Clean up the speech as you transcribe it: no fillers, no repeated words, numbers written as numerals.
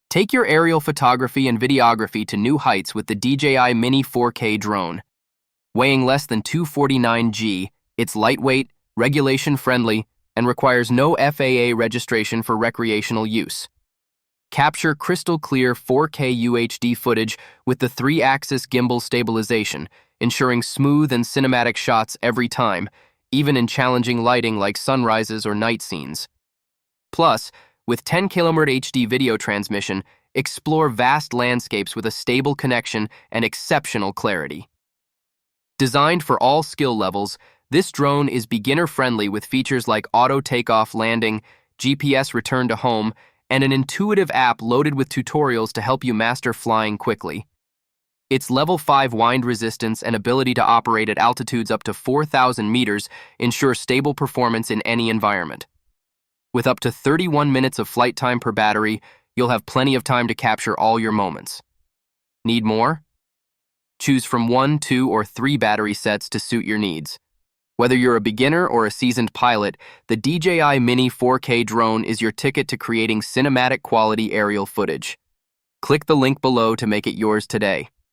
Take your aerial photography and videography to new heights with the DJI Mini 4K drone. Weighing less than 249 g, it's lightweight, regulation-friendly, and requires no FAA registration for recreational use. Capture crystal-clear 4K UHD footage with the 3-axis gimbal stabilization, ensuring smooth and cinematic shots every time, even in challenging lighting like sunrises or night scenes. Plus, with 10km HD video transmission, explore vast landscapes with a stable connection and exceptional clarity. Designed for all skill levels, this drone is beginner-friendly with features like auto takeoff landing, GPS return to home, and an intuitive app loaded with tutorials to help you master flying quickly. Its level 5 wind resistance and ability to operate at altitudes up to 4,000 meters ensure stable performance in any environment. With up to 31 minutes of flight time per battery, you'll have plenty of time to capture all your moments. Need more? Choose from 1, 2, or 3 battery sets to suit your needs. Whether you're a beginner or a seasoned pilot, the DJI Mini 4K drone is your ticket to creating cinematic quality aerial footage. Click the link below to make it yours today.